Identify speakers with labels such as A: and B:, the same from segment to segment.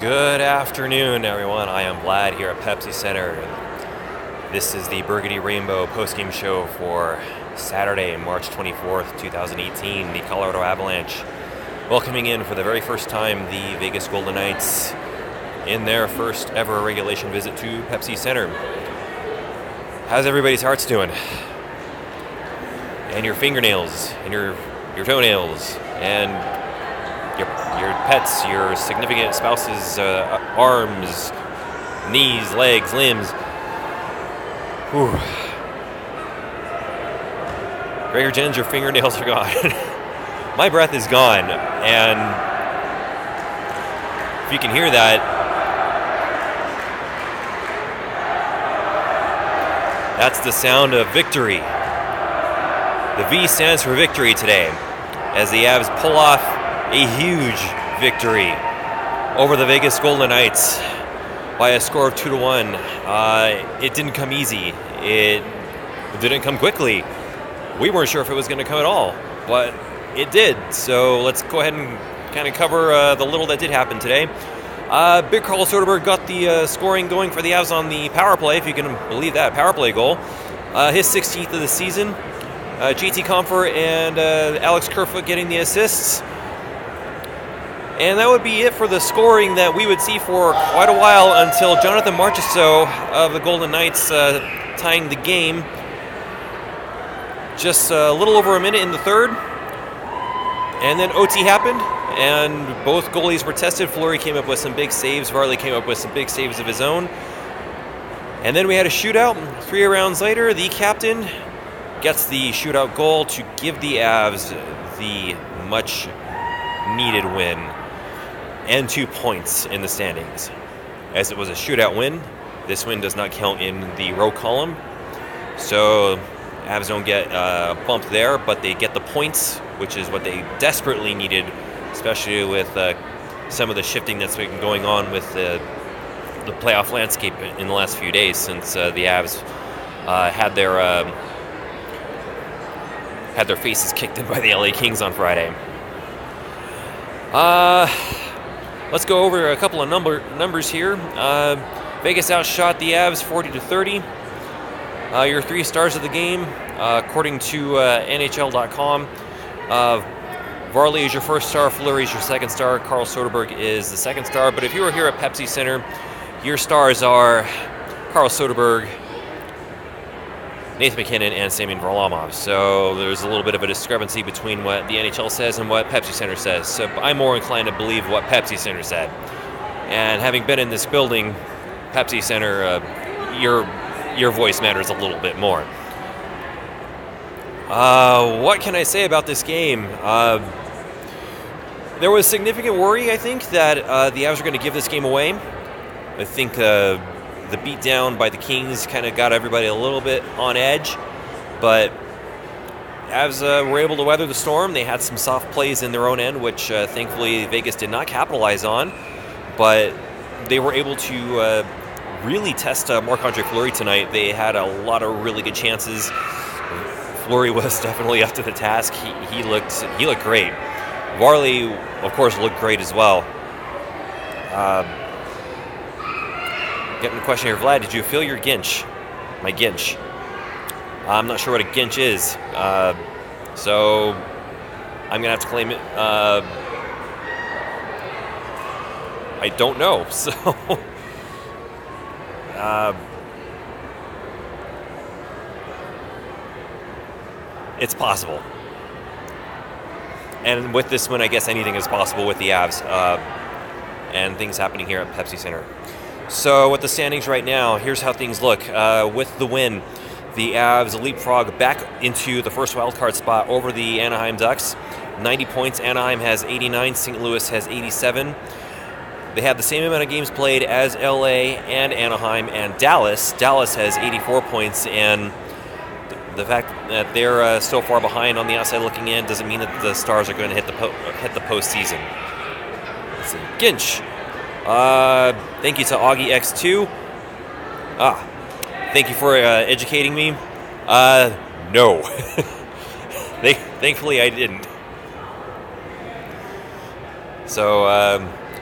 A: Good afternoon, everyone. I am Vlad here at Pepsi Center. This is the Burgundy Rainbow postgame show for Saturday, March 24th, 2018. The Colorado Avalanche welcoming in for the very first time the Vegas Golden Knights in their first ever regulation visit to Pepsi Center. How's everybody's hearts doing? And your fingernails, and your toenails, and your pets, your significant spouse's arms, knees, legs, limbs. Whew. Gregor Jens, your fingernails are gone. My breath is gone, and if you can hear that, that's the sound of victory. The V stands for victory today, as the Avs pull off a huge victory over the Vegas Golden Knights by a score of 2-1. It didn't come easy. It didn't come quickly. We weren't sure if it was going to come at all, but it did. So let's go ahead and kind of cover the little that did happen today. Big Carl Soderberg got the scoring going for the Avs on the power play, if you can believe that, power play goal. His 16th of the season. JT Compher and Alex Kerfoot getting the assists. And that would be it for the scoring that we would see for quite a while until Jonathan Marchessault of the Golden Knights tying the game. Just a little over a minute in the third. And then OT happened, and both goalies were tested. Fleury came up with some big saves. Varley came up with some big saves of his own. And then we had a shootout. 3 rounds later, the captain gets the shootout goal to give the Avs the much-needed win and 2 points in the standings. As it was a shootout win, this win does not count in the row column, so Avs don't get a bump there, but they get the points, which is what they desperately needed, especially with some of the shifting that's been going on with the playoff landscape in the last few days since the Avs had their faces kicked in by the LA Kings on Friday. Let's go over a couple of numbers here. Vegas outshot the Avs 40-30. Your 3 stars of the game, according to NHL.com. Varley is your first star, Fleury is your second star, Carl Soderberg is the second star. But if you were here at Pepsi Center, your stars are Carl Soderberg, Nathan MacKinnon, and Semyon Varlamov. So there's a little bit of a discrepancy between what the NHL says and what Pepsi Center says. So I'm more inclined to believe what Pepsi Center said. And having been in this building, Pepsi Center, your voice matters a little bit more. What can I say about this game? There was significant worry, I think, that the Avs were going to give this game away. I think the beatdown by the Kings kind of got everybody a little bit on edge, but Avs were able to weather the storm. They had some soft plays in their own end, which thankfully Vegas did not capitalize on, but they were able to really test Marc-Andre Fleury tonight. They had a lot of really good chances. Fleury was definitely up to the task. He looked great. Varley, of course, looked great as well. Getting a question here, Vlad, did you feel your ginch? My ginch. I'm not sure what a ginch is, so I'm going to have to claim it. I don't know, so it's possible. And with this win, I guess anything is possible with the Avs and things happening here at Pepsi Center. So with the standings right now, here's how things look. With the win, the Avs leapfrog back into the first wildcard spot over the Anaheim Ducks. 90 points. Anaheim has 89. St. Louis has 87. They have the same amount of games played as LA and Anaheim and Dallas. Dallas has 84 points, and the fact that they're so far behind on the outside looking in doesn't mean that the Stars are going to hit the postseason. Let's see. Ginch. Thank you to Augie X2. Thank you for educating me. No. Thankfully, I didn't. So,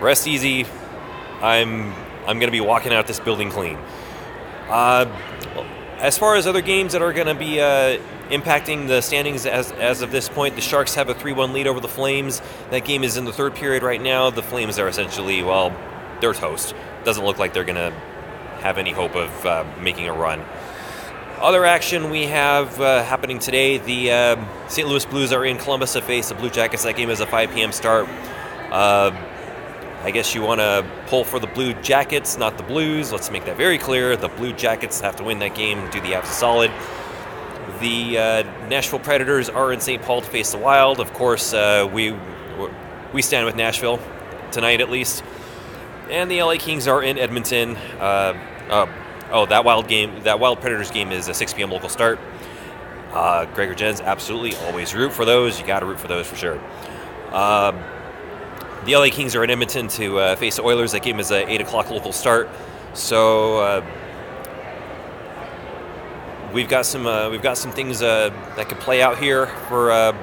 A: rest easy. I'm going to be walking out this building clean. As far as other games that are going to be impacting the standings as of this point, the Sharks have a 3-1 lead over the Flames. That game is in the third period right now. The Flames are essentially, well, they're toast. Doesn't look like they're going to have any hope of making a run. Other action we have happening today, the St. Louis Blues are in Columbus to face the Blue Jackets. That game is a 5 p.m. start. I guess you want to pull for the Blue Jackets, not the Blues. Let's make that very clear. The Blue Jackets have to win that game, do the Avs a solid. The Nashville Predators are in St. Paul to face the Wild. Of course, we stand with Nashville tonight at least. And the LA Kings are in Edmonton. That Wild Predators game is a 6 p.m. local start. Gregor Jens, absolutely, always root for those. You got to root for those for sure. The LA Kings are in Edmonton to face the Oilers. That game is a 8 o'clock local start. So we've got some things that could play out here for a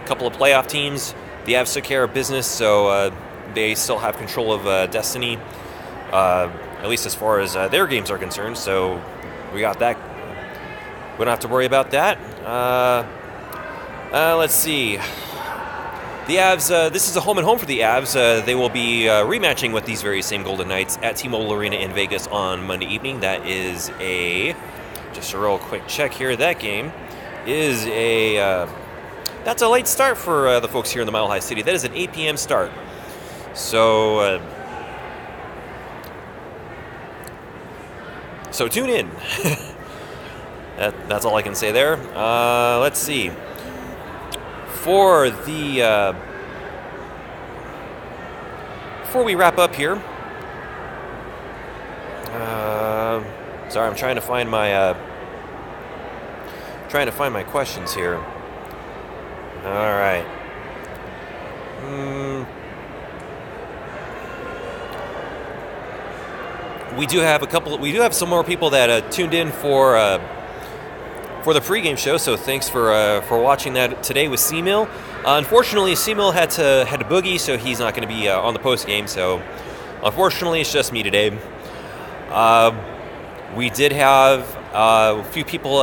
A: couple of playoff teams. The Avs took care of business, so they still have control of destiny. At least as far as their games are concerned, so we got that. We don't have to worry about that. Let's see. The Avs, this is a home and home for the Avs. They will be rematching with these very same Golden Knights at T-Mobile Arena in Vegas on Monday evening. That is just a real quick check here. That game is that's a late start for the folks here in the Mile High City. That is an 8 p.m. start. So, so tune in. That's all I can say there. Let's see. For the before we wrap up here, sorry, I'm trying to find my questions here. All right. We do have some more people that tuned in for the pregame show, so thanks for watching that today with C-Mill. Unfortunately, C-Mill had to boogie, so he's not going to be on the postgame. So, unfortunately, it's just me today. We did have a few people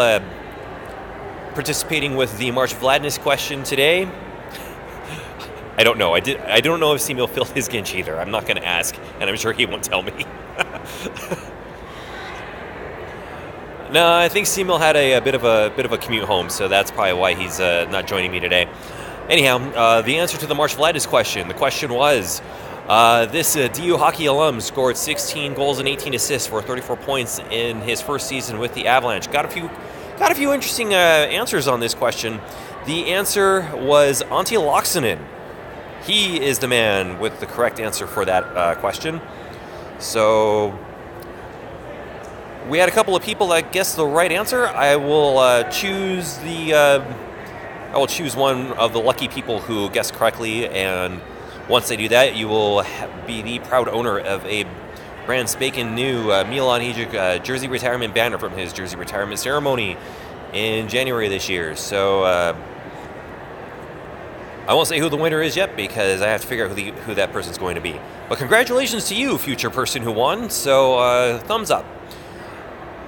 A: participating with the March of Gladness question today. I don't know. I don't know if C-Mill filled his Ginch either. I'm not going to ask, and I'm sure he won't tell me. No, I think C-Mill had a bit of a commute home, so that's probably why he's not joining me today. Anyhow, the answer to the March of Gladness question. The question was, this DU hockey alum scored 16 goals and 18 assists for 34 points in his first season with the Avalanche. Got a few interesting answers on this question. The answer was Antti Laaksonen. He is the man with the correct answer for that question. So we had a couple of people that guessed the right answer. I will choose one of the lucky people who guessed correctly, and once they do that, you will be the proud owner of a brand spanking new Milan Hijic jersey retirement banner from his jersey retirement ceremony in January this year. So I won't say who the winner is yet because I have to figure out who that person's going to be. But congratulations to you, future person who won. So thumbs up.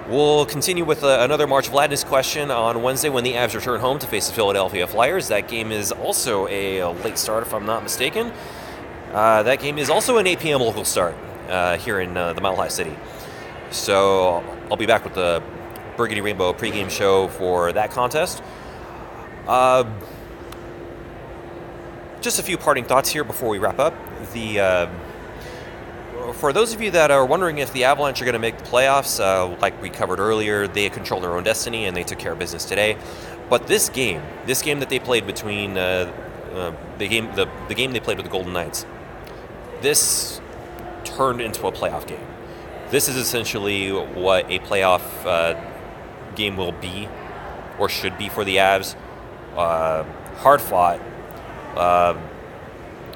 A: We'll continue with another March of Gladness question on Wednesday when the Avs return home to face the Philadelphia Flyers. That game is also a late start, if I'm not mistaken. That game is also an 8 p.m. local start here in the Mile High City. So I'll be back with the Burgundy Rainbow pregame show for that contest. Just a few parting thoughts here before we wrap up. For those of you that are wondering if the Avalanche are going to make the playoffs, like we covered earlier, they control their own destiny and they took care of business today. But this game that they played between the game they played with the Golden Knights, this turned into a playoff game. This is essentially what a playoff game will be, or should be for the Avs. Hard fought,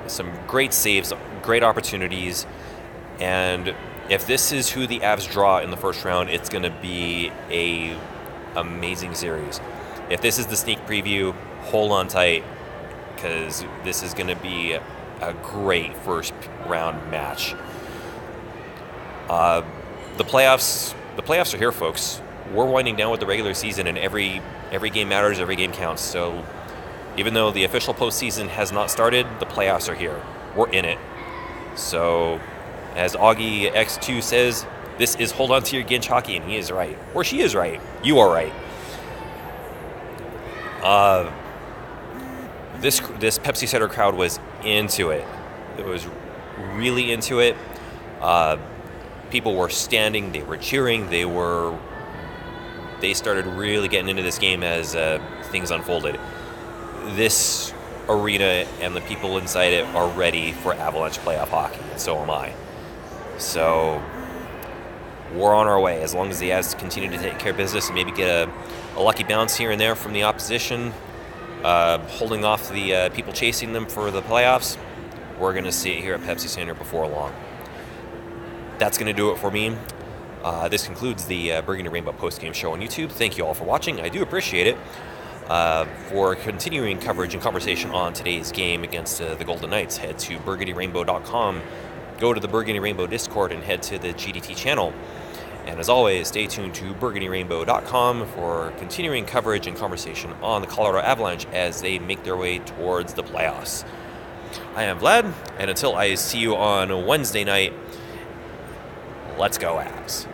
A: some great saves, great opportunities. And if this is who the Avs draw in the first round, it's going to be an amazing series. If this is the sneak preview, hold on tight, because this is going to be a great first round match. The playoffs are here, folks. We're winding down with the regular season, and every game matters, every game counts. So even though the official postseason has not started, the playoffs are here. We're in it. So as Augie X2 says, this is hold on to your Ginch hockey, and he is right. Or she is right. You are right. This Pepsi Center crowd was into it. It was really into it. People were standing, they were cheering, they started really getting into this game as things unfolded. This arena and the people inside it are ready for Avalanche playoff hockey, and so am I. So we're on our way, as long as the Avs continue to take care of business and maybe get a lucky bounce here and there from the opposition, holding off the people chasing them for the playoffs. We're going to see it here at Pepsi Center before long. That's going to do it for me. This concludes the Burgundy Rainbow post-game show on YouTube. Thank you all for watching. I do appreciate it. For continuing coverage and conversation on today's game against the Golden Knights, head to burgundyrainbow.com, go to the Burgundy Rainbow Discord, and head to the GDT channel. And as always, stay tuned to burgundyrainbow.com for continuing coverage and conversation on the Colorado Avalanche as they make their way towards the playoffs. I am Vlad, and until I see you on Wednesday night, let's go Avs.